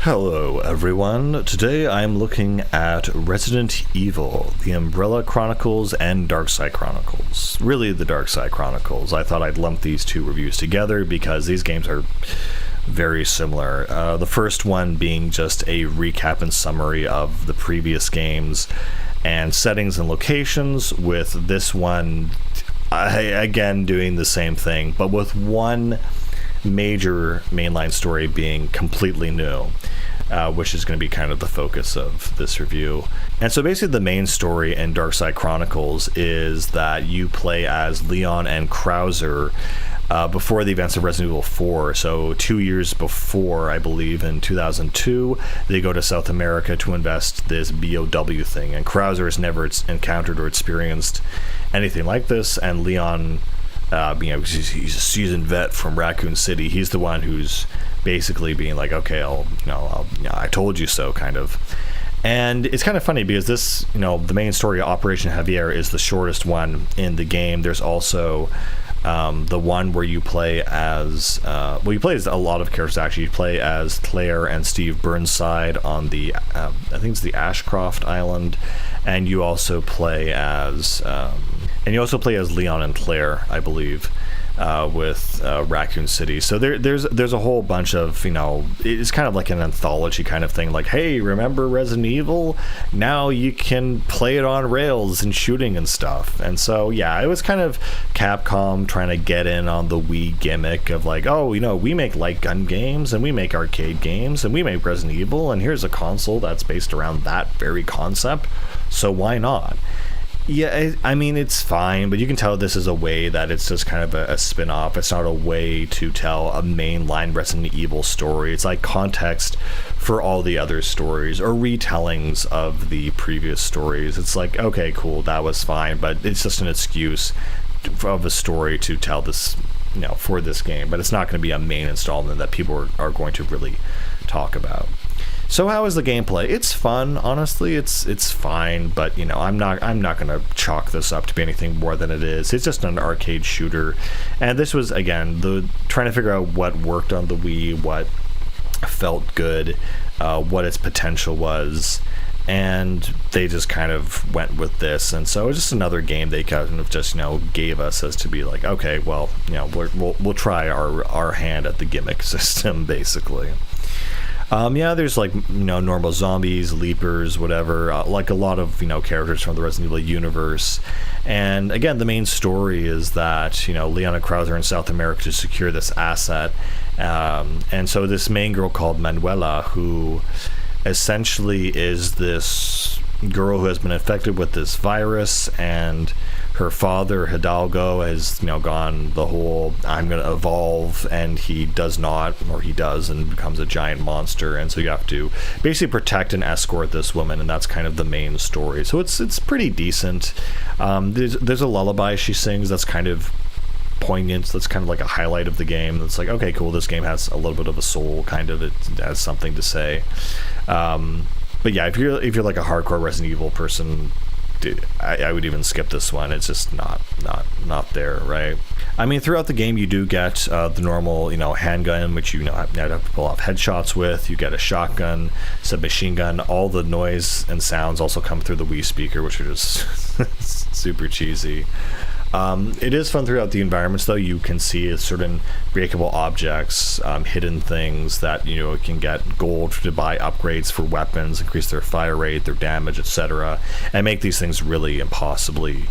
Hello everyone, today I'm looking at Resident Evil, the Umbrella Chronicles and Darkside Chronicles. Really the Darkside Chronicles. I thought I'd lump these two reviews together because these games are very similar. The first one being just a recap and summary of the previous games and settings and locations, with this one again doing the same thing, but with one major mainline story being completely new, which is going to be kind of the focus of this review. And so basically the main story in Darkside Chronicles is that you play as Leon and Krauser before the events of Resident Evil 4. So 2 years before, I believe in 2002, they go to South America to invest this BOW thing, and Krauser has never encountered or experienced anything like this, and Leon, he's a seasoned vet from Raccoon City. He's the one who's basically being like, okay, I told you so, kind of. And it's kind of funny because this, the main story, Operation Javier, is the shortest one in the game. There's also the one where you play as, you play as a lot of characters actually. You play as Claire and Steve Burnside on the, I think it's the Ashcroft Island, and you also play as Leon and Claire, I believe, with Raccoon City. So there's a whole bunch of, it's kind of like an anthology kind of thing, like, hey, remember Resident Evil? Now you can play it on rails and shooting and stuff. And so, yeah, it was kind of Capcom trying to get in on the Wii gimmick of like, oh, we make light gun games, and we make arcade games, and we make Resident Evil, and here's a console that's based around that very concept, so why not? Yeah, I mean, it's fine, but you can tell this is a way that it's just kind of a spin-off. It's not a way to tell a mainline Resident Evil story. It's like context for all the other stories, or retellings of the previous stories. It's like, okay, cool, that was fine, but it's just an excuse of a story to tell this, for this game. But it's not going to be a main installment that people are going to really talk about. So how is the gameplay? It's fun, honestly. It's fine, but I'm not gonna chalk this up to be anything more than it is. It's just an arcade shooter, and this was, again, trying to figure out what worked on the Wii, what felt good, what its potential was, and they just kind of went with this. And so it's just another game they kind of just gave us as to be like, okay, well, we'll try our hand at the gimmick system, basically. There's like, normal zombies, leapers, whatever, like a lot of, characters from the Resident Evil universe. And again, the main story is that, Leon and Krauser in South America to secure this asset. And so this main girl called Manuela, who essentially is this girl who has been infected with this virus, and her father Hidalgo has gone the whole I'm gonna evolve, and he does not, or he does, and becomes a giant monster. And so you have to basically protect and escort this woman, and that's kind of the main story. So it's pretty decent. There's a lullaby she sings that's kind of poignant. That's kind of like a highlight of the game. It's like, okay, cool, this game has a little bit of a soul, kind of. It has something to say. But yeah, if you're like a hardcore Resident Evil person, I would even skip this one. It's just not there, right? I mean, throughout the game, you do get the normal, handgun, which you have to pull off headshots with. You get a shotgun, submachine gun. All the noise and sounds also come through the Wii speaker, which are just super cheesy. It is fun throughout the environments, though. You can see certain breakable objects, hidden things that can get gold to buy upgrades for weapons, increase their fire rate, their damage, etc., and make these things really impossibly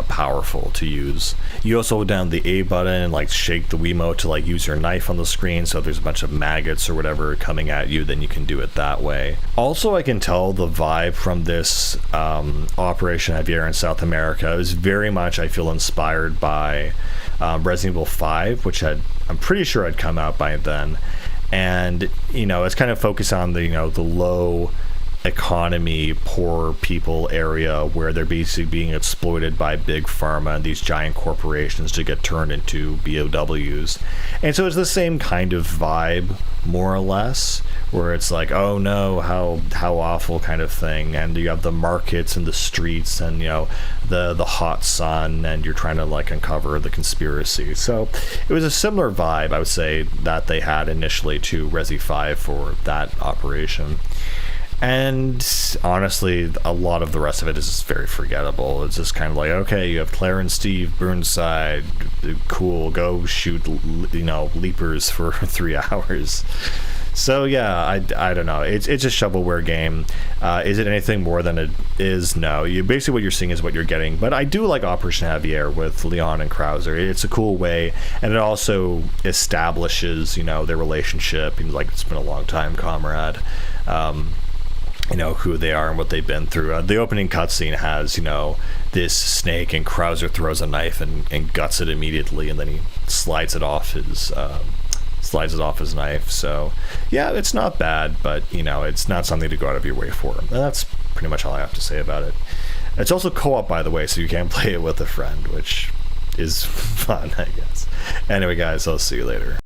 powerful to use. You also hold down the A button and like shake the Wiimote to like use your knife on the screen, so if there's a bunch of maggots or whatever coming at you, then you can do it that way. Also, I can tell the vibe from this Operation Javier in South America is very much, I feel, inspired by Resident Evil 5, which I'm pretty sure had come out by then. And it's kind of focused on the the low economy, poor people area where they're basically being exploited by big pharma and these giant corporations to get turned into BOWs. And so it's the same kind of vibe, more or less, where it's like, oh no, how awful kind of thing. And you have the markets and the streets and, you know, the hot sun, and you're trying to like uncover the conspiracy. So it was a similar vibe, I would say, that they had initially to Resi 5 for that operation. And honestly, a lot of the rest of it is just very forgettable. It's just kind of like, okay, you have Claire and Steve Burnside, cool, go shoot, you know, leapers for 3 hours. So yeah, I don't know. It's a shovelware game. Is it anything more than it is? No. You basically what you're seeing is what you're getting. But I do like Operation Javier with Leon and Krauser. It's a cool way, and it also establishes, you know, their relationship. Seems like it's been a long time, comrade. You know, who they are and what they've been through. The opening cutscene has, you know, this snake, and Krauser throws a knife and guts it immediately, and then he slides it off his knife. So yeah, it's not bad, but you know, it's not something to go out of your way for. And that's pretty much all I have to say about it. It's also co-op, by the way, so you can play it with a friend, which is fun, I guess. Anyway, guys, I'll see you later.